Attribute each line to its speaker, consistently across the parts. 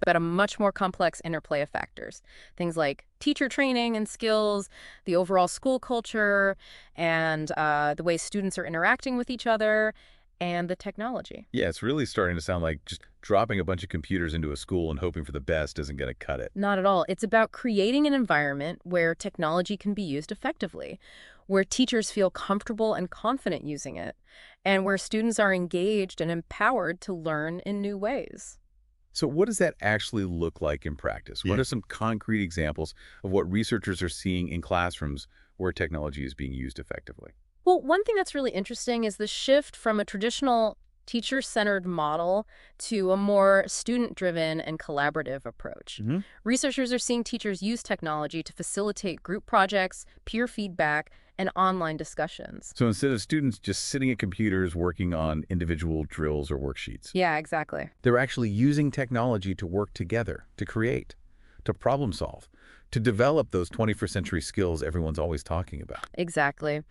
Speaker 1: but a much more complex interplay of factors. Things like teacher training and skills, the overall school culture, and the way students are interacting with each other, and the technology.
Speaker 2: Yeah, it's really starting to sound like just dropping a bunch of computers into a school and hoping for the best isn't going to cut it.
Speaker 1: Not at all. It's about creating an environment where technology can be used effectively, where teachers feel comfortable and confident using it, and where students are engaged and empowered to learn in new ways.
Speaker 2: So what does that actually look like in practice? What are some concrete examples of what researchers are seeing in classrooms where technology is being used effectively?
Speaker 1: Well, one thing that's really interesting is the shift from a traditional teacher-centered model to a more student-driven and collaborative approach.
Speaker 2: Hmm.
Speaker 1: Researchers are seeing teachers use technology to facilitate group projects, peer feedback, and online discussions.
Speaker 2: So instead of students just sitting at computers working on individual drills or worksheets,
Speaker 1: Yeah, exactly.
Speaker 2: they're actually using technology to work together, to create, to problem solve, to develop those 21st century skills everyone's always talking about.
Speaker 1: Exactly.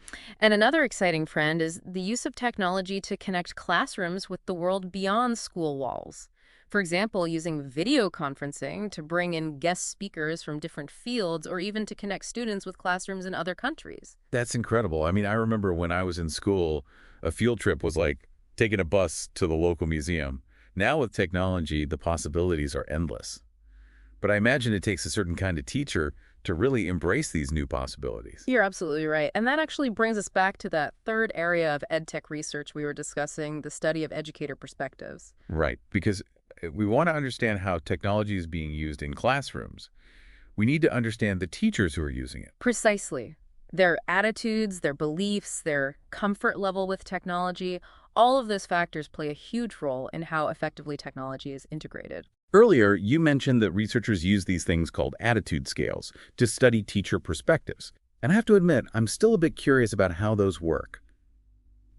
Speaker 1: And another exciting trend is the use of technology to connect classrooms with the world beyond school walls. For example, using video conferencing to bring in guest speakers from different fields or even to connect students with classrooms in other countries.
Speaker 2: That's incredible. I mean, I remember when I was in school, a field trip was like taking a bus to the local museum. Now with technology, the possibilities are endless. But I imagine it takes a certain kind of teacher to really embrace these new possibilities.
Speaker 1: You're absolutely right. And that actually brings us back to that third area of EdTech research we were discussing, the study of educator perspectives.
Speaker 2: Right, because we want to understand how technology is being used in classrooms. We need to understand the teachers who are using it.
Speaker 1: Precisely. Their attitudes, their beliefs, their comfort level with technology, all of those factors play a huge role in how effectively technology is integrated.
Speaker 2: Earlier, you mentioned that researchers use these things called attitude scales to study teacher perspectives. And I have to admit, I'm still a bit curious about how those work.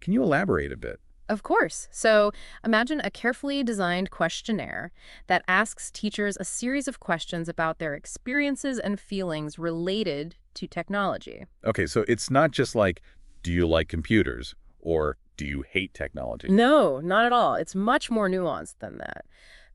Speaker 2: Can you elaborate a bit?
Speaker 1: Of course. So imagine a carefully designed questionnaire that asks teachers a series of questions about their experiences and feelings related to technology.
Speaker 2: Okay, so it's not just like, do you like computers? Or do you hate technology?
Speaker 1: No, not at all. It's much more nuanced than that.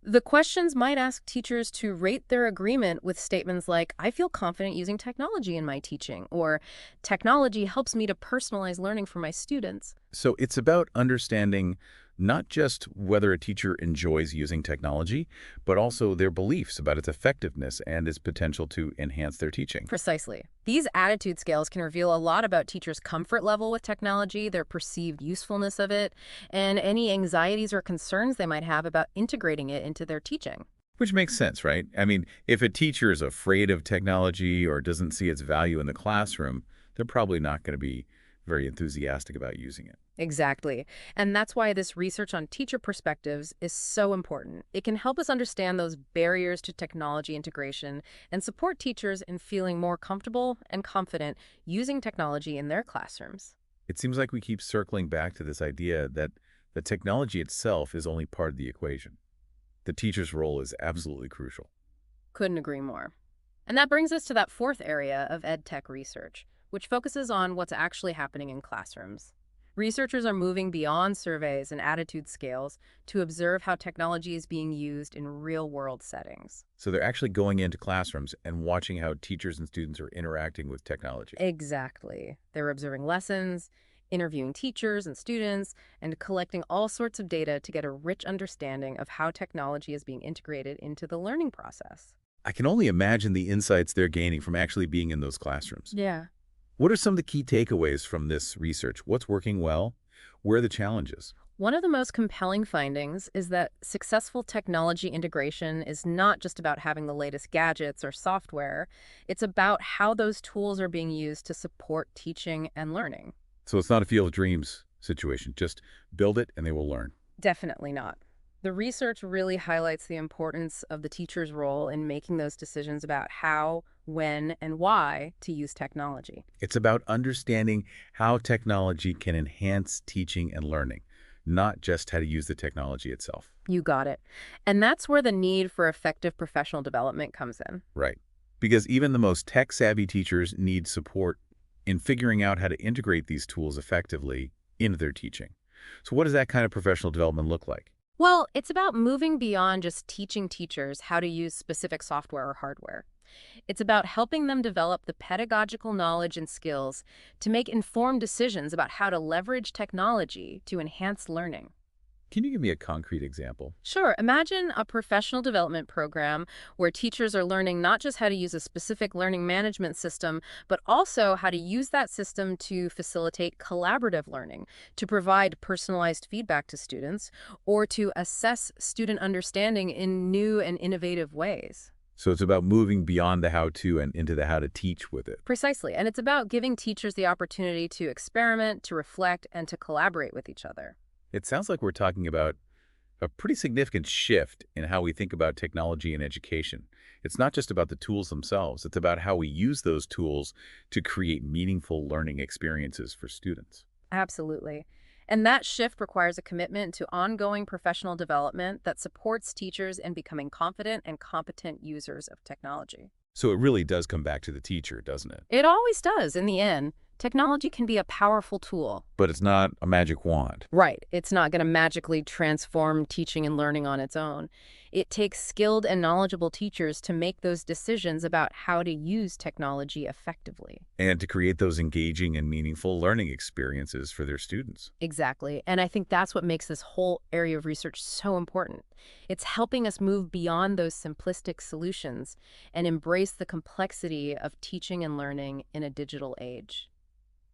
Speaker 1: The questions might ask teachers to rate their agreement with statements like, I feel confident using technology in my teaching, or technology helps me to personalize learning for my students.
Speaker 2: So it's about understanding not just whether a teacher enjoys using technology, but also their beliefs about its effectiveness and its potential to enhance their teaching.
Speaker 1: Precisely. These attitude scales can reveal a lot about teachers' comfort level with technology, their perceived usefulness of it, and any anxieties or concerns they might have about integrating it into their teaching.
Speaker 2: Which makes sense, right? I mean, if a teacher is afraid of technology or doesn't see its value in the classroom, they're probably not going to be very enthusiastic about using it.
Speaker 1: Exactly. And that's why this research on teacher perspectives is so important. It can help us understand those barriers to technology integration and support teachers in feeling more comfortable and confident using technology in their classrooms.
Speaker 2: It seems like we keep circling back to this idea that the technology itself is only part of the equation. The teacher's role is absolutely crucial.
Speaker 1: Couldn't agree more. And that brings us to that fourth area of EdTech research, which focuses on what's actually happening in classrooms. Researchers are moving beyond surveys and attitude scales to observe how technology is being used in real-world settings.
Speaker 2: So they're actually going into classrooms and watching how teachers and students are interacting with technology.
Speaker 1: Exactly. They're observing lessons, interviewing teachers and students, and collecting all sorts of data to get a rich understanding of how technology is being integrated into the learning process.
Speaker 2: I can only imagine the insights they're gaining from actually being in those classrooms.
Speaker 1: Yeah.
Speaker 2: What are some of the key takeaways from this research? What's working well? Where are the challenges?
Speaker 1: One of the most compelling findings is that successful technology integration is not just about having the latest gadgets or software. It's about how those tools are being used to support teaching and learning.
Speaker 2: So it's not a field of dreams situation. Just build it and they will learn.
Speaker 1: Definitely not. The research really highlights the importance of the teacher's role in making those decisions about how, when, and why to use technology.
Speaker 2: It's about understanding how technology can enhance teaching and learning, not just how to use the technology itself.
Speaker 1: You got it. And that's where the need for effective professional development comes in.
Speaker 2: Right. Because even the most tech-savvy teachers need support in figuring out how to integrate these tools effectively into their teaching. So what does that kind of professional development look like?
Speaker 1: Well, it's about moving beyond just teaching teachers how to use specific software or hardware. It's about helping them develop the pedagogical knowledge and skills to make informed decisions about how to leverage technology to enhance learning.
Speaker 2: Can you give me a concrete example?
Speaker 1: Sure, imagine a professional development program where teachers are learning not just how to use a specific learning management system, but also how to use that system to facilitate collaborative learning, to provide personalized feedback to students, or to assess student understanding in new and innovative ways.
Speaker 2: So it's about moving beyond the how-to and into the how to teach with it.
Speaker 1: Precisely. And it's about giving teachers the opportunity to experiment, to reflect, and to collaborate with each other.
Speaker 2: It sounds like we're talking about a pretty significant shift in how we think about technology and education. It's not just about the tools themselves, it's about how we use those tools to create meaningful learning experiences for students.
Speaker 1: Absolutely. And that shift requires a commitment to ongoing professional development that supports teachers in becoming confident and competent users of technology.
Speaker 2: So it really does come back to the teacher, doesn't it?
Speaker 1: It always does in the end. Technology can be a powerful tool.
Speaker 2: But it's not a magic wand.
Speaker 1: Right. It's not going to magically transform teaching and learning on its own. It takes skilled and knowledgeable teachers to make those decisions about how to use technology effectively.
Speaker 2: And to create those engaging and meaningful learning experiences for their students.
Speaker 1: Exactly. And I think that's what makes this whole area of research so important. It's helping us move beyond those simplistic solutions and embrace the complexity of teaching and learning in a digital age.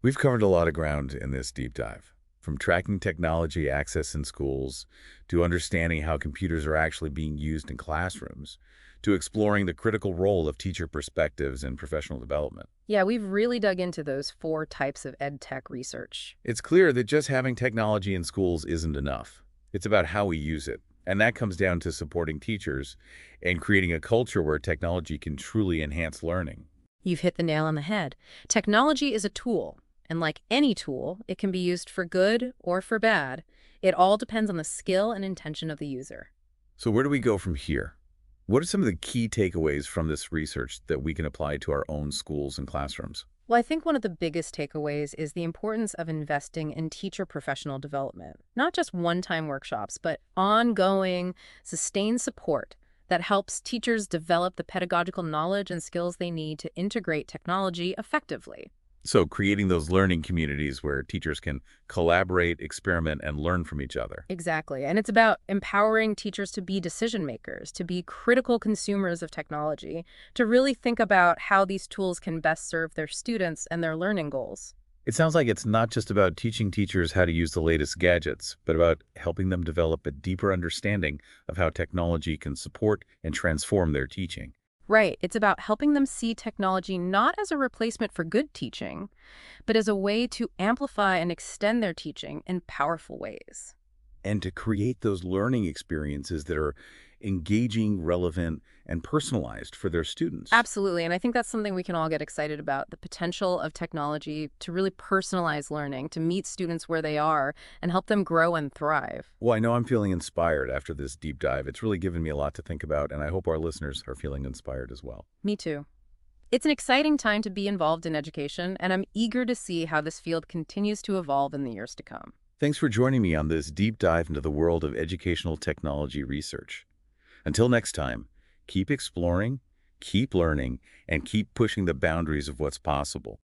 Speaker 2: We've covered a lot of ground in this deep dive, from tracking technology access in schools, to understanding how computers are actually being used in classrooms, to exploring the critical role of teacher perspectives in professional development.
Speaker 1: Yeah, we've really dug into those four types of ed tech research.
Speaker 2: It's clear that just having technology in schools isn't enough. It's about how we use it. And that comes down to supporting teachers and creating a culture where technology can truly enhance learning.
Speaker 1: You've hit the nail on the head. Technology is a tool, and like any tool, it can be used for good or for bad. It all depends on the skill and intention of the user.
Speaker 2: So where do we go from here? What are some of the key takeaways from this research that we can apply to our own schools and classrooms?
Speaker 1: Well, I think one of the biggest takeaways is the importance of investing in teacher professional development. Not just one-time workshops, but ongoing, sustained support that helps teachers develop the pedagogical knowledge and skills they need to integrate technology effectively.
Speaker 2: So creating those learning communities where teachers can collaborate, experiment, and learn from each other.
Speaker 1: Exactly. And it's about empowering teachers to be decision makers, to be critical consumers of technology, to really think about how these tools can best serve their students and their learning goals.
Speaker 2: It sounds like it's not just about teaching teachers how to use the latest gadgets, but about helping them develop a deeper understanding of how technology can support and transform their teaching.
Speaker 1: Right. It's about helping them see technology not as a replacement for good teaching, but as a way to amplify and extend their teaching in powerful ways.
Speaker 2: And to create those learning experiences that are engaging, relevant, and personalized for their students.
Speaker 1: Absolutely. And I think that's something we can all get excited about, the potential of technology to really personalize learning, to meet students where they are and help them grow and thrive.
Speaker 2: Well, I know I'm feeling inspired after this deep dive. It's really given me a lot to think about, and I hope our listeners are feeling inspired as well.
Speaker 1: Me too. It's an exciting time to be involved in education, and I'm eager to see how this field continues to evolve in the years to come.
Speaker 2: Thanks for joining me on this deep dive into the world of educational technology research. Until next time, keep exploring, keep learning, and keep pushing the boundaries of what's possible.